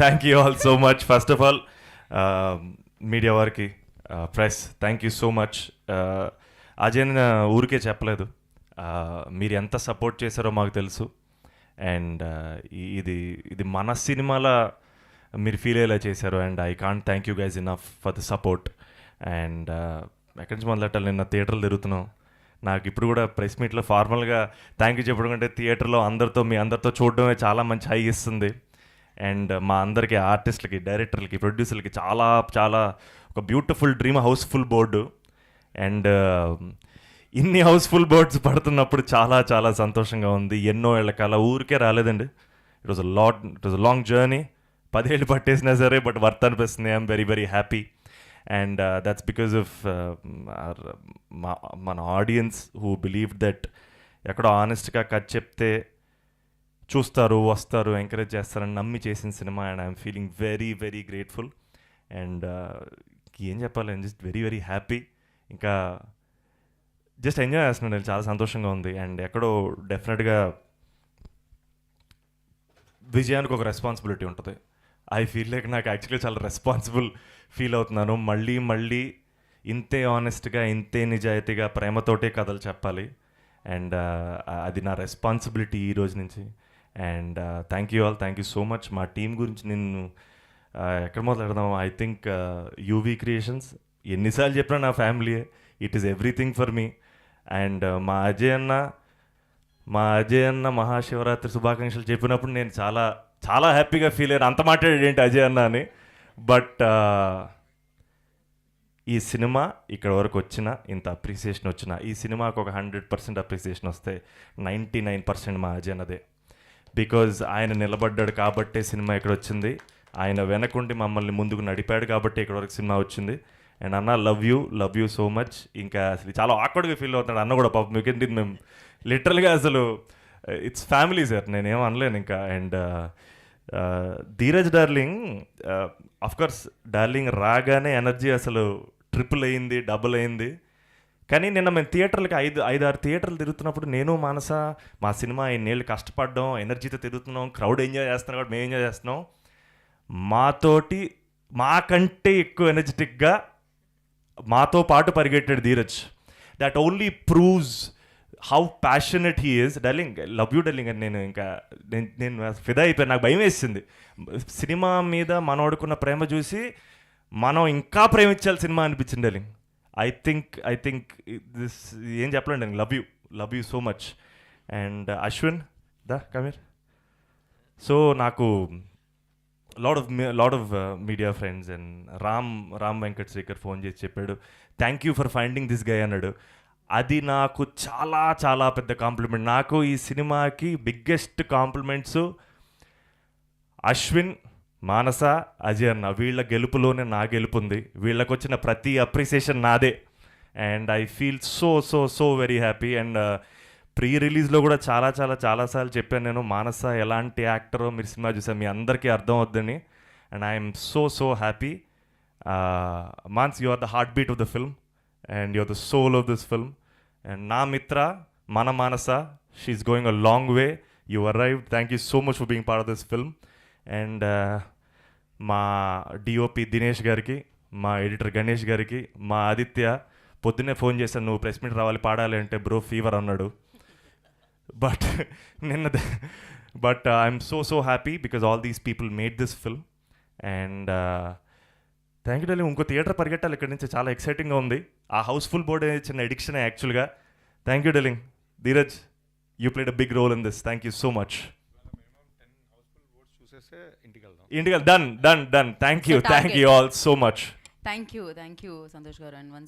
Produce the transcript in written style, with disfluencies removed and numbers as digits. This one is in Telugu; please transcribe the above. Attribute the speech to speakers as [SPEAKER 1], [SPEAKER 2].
[SPEAKER 1] Thank you all so much. First of all media వారికి, press, thank you so much. Ajay నేను ఊరికే చెప్పలేదు, మీరు ఎంత సపోర్ట్ చేశారో మాకు తెలుసు. అండ్ ఇది ఇది మన సినిమాల మీరు ఫీల్ అయ్యేలా చేశారు. And I can't thank you guys enough for the support. And ఎక్కడి నుంచి మొదలెట్టాలి, నిన్న థియేటర్లు తిరుగుతున్నాం. నాకు ఇప్పుడు కూడా ప్రెస్ మీట్లో ఫార్మల్గా థ్యాంక్ యూ చెప్పడం కంటే థియేటర్లో మీ అందరితో చూడడమే చాలా మంచి హై ఇస్తుంది. అండ్ మా అందరికీ ఆర్టిస్టులకి, డైరెక్టర్లకి, ప్రొడ్యూసర్లకి చాలా చాలా ఒక beautiful dream house full board. And ఇన్ని హౌస్ఫుల్ బోర్డ్స్ పడుతున్నప్పుడు చాలా చాలా సంతోషంగా ఉంది. ఎన్నో ఏళ్ళ కాల ఊరికే రాలేదండి. It was a long journey. 10 ఏళ్ళు పట్టేసినా సరే బట్ వర్త్ అనిపిస్తుంది. I'm very very happy. And that's because of మన ఆడియన్స్ హూ బిలీవ్ దట్ ఎక్కడో ఆనెస్ట్గా కట్ చెప్తే చూస్తారు, వస్తారు, ఎంకరేజ్ చేస్తారని నమ్మి చేసిన cinema. And I'm feeling very very grateful. And ఏం చెప్పాలి, I'm just very very happy. ఇంకా జస్ట్ ఎంజాయ్ చేస్తున్నాను, నేను చాలా సంతోషంగా ఉంది. అండ్ ఎక్కడో డెఫినెట్గా విజయానికి ఒక రెస్పాన్సిబిలిటీ ఉంటుంది. ఐ ఫీల్ లైక్ నాకు యాక్చువల్లీ చాలా రెస్పాన్సిబుల్ ఫీల్ అవుతున్నాను. మళ్ళీ మళ్ళీ ఇంతే ఆనెస్ట్గా, ఇంతే నిజాయితీగా, ప్రేమతోటే కథలు చెప్పాలి. అండ్ అది నా రెస్పాన్సిబిలిటీ ఈ రోజు నుంచి. And thank you all, thank you so much. మా టీం గురించి నేను ఎక్కడ మొదలెడదాం, ఐ థింక్ యూవీ క్రియేషన్స్. ఎన్నిసార్లు చెప్పినా నా ఫ్యామిలీయే, it is everything for me. And మా అజయ్ అన్న మహాశివరాత్రి శుభాకాంక్షలు చెప్పినప్పుడు నేను చాలా చాలా హ్యాపీగా ఫీల్ అయ్యాను. అంత మాట్లాడాడు ఏంటి అజయ్ అన్న అని. బట్ ఈ సినిమా ఇక్కడ వరకు వచ్చిన, ఇంత అప్రిసియేషన్ వచ్చిన, ఈ సినిమాకు ఒక 100% అప్రిసియేషన్ వస్తే 99% మా అజయ్ అన్నదే. బికాజ్ ఆయన నిలబడ్డాడు కాబట్టే సినిమా ఇక్కడ వచ్చింది. ఆయన వెనకుండి మమ్మల్ని ముందుకు నడిపాడు కాబట్టి ఇక్కడ వరకు సినిమా వచ్చింది. అండ్ అన్న లవ్ యూ సో మచ్. ఇంకా అసలు చాలా ఆక్వర్డ్గా ఫీల్ అవుతున్నాడు అన్న కూడా పాపం. మీకేంటి మేము లిటరల్గా అసలు ఇట్స్ ఫ్యామిలీ సార్, నేనేం అనలేను ఇంకా. And Dheeraj darling, of course darling రాగానే ఎనర్జీ అసలు ట్రిపుల్ అయింది, డబుల్ అయింది. కానీ నిన్న మేము థియేటర్లకి 5-6 థియేటర్లు తిరుగుతున్నప్పుడు నేను మానస మా సినిమా ఇన్నేళ్ళు కష్టపడ్డాం, ఎనర్జీతో తిరుగుతున్నాం, క్రౌడ్ ఎంజాయ్ చేస్తున్నాం కాబట్టి మేము ఎంజాయ్ చేస్తున్నాం. మాకంటే ఎక్కువ ఎనర్జెటిక్గా మాతో పాటు పరిగెట్టాడు Dheeraj. That only proves how passionate he is. Darling love you darling అని నేను ఫిదా అయిపోయాను. నాకు భయం వేసింది సినిమా మీద మనోడుకున్న ప్రేమ చూసి. మనం ఇంకా ప్రేమించాలి సినిమా అనిపించింది డార్లింగ్. ఐ థింక్ దిస్ ఏం చెప్పలేండి. Love you so much. And Ashwin Kameer. So నాకు lot of media friends and Ram Venkat Srikar phone చేసి చెప్పాడు, thank you for finding this guy అన్నాడు. అది నాకు చాలా చాలా పెద్ద కాంప్లిమెంట్. నాకు ఈ సినిమాకి బిగ్గెస్ట్ కాంప్లిమెంట్స్ అశ్విన్, మానస, అజయ్ అన్న. వీళ్ళ గెలుపులోనే నా గెలుపుంది. వీళ్ళకి వచ్చిన ప్రతి అప్రిసియేషన్ నాదే. And I feel so so so very happy. And ప్రీ రిలీజ్లో కూడా చాలాసార్లు చెప్పాను నేను, మానస ఎలాంటి యాక్టరో మీరు సినిమా చూసారు, మీ అందరికీ అర్థం అవుద్దని. And I'm so so happy. Maanas, you are the heart beat of the film and you are the soul of this film. And నా మిత్ర మన Manasa, she is going a long way. You arrived. Thank you so much for being part of this film. And మా డిఓపి దినేష్ గారికి, మా ఎడిటర్ గణేష్ గారికి, మా ఆదిత్య పొద్దున్నే ఫోన్ చేశాను, నువ్వు ప్రెస్ మీట్ రావాలి పాడాలి అంటే బ్రో ఫీవర్ అన్నాడు. But I'm so happy because all these people made this film. And thank you darling. ఇంకో థియేటర్ పరిగెట్టాలి ఇక్కడ నుంచి, చాలా ఎక్సైటింగ్గా ఉంది. ఆ హౌస్ఫుల్ బోర్డ్ చిన్న ఎడిక్షన్ యాక్చువల్గా. Thank you darling. Dheeraj, you played a big role in this. Thank you so much. ఇంటికి done. Thank you all so much.
[SPEAKER 2] Thank you Santosh garu. And once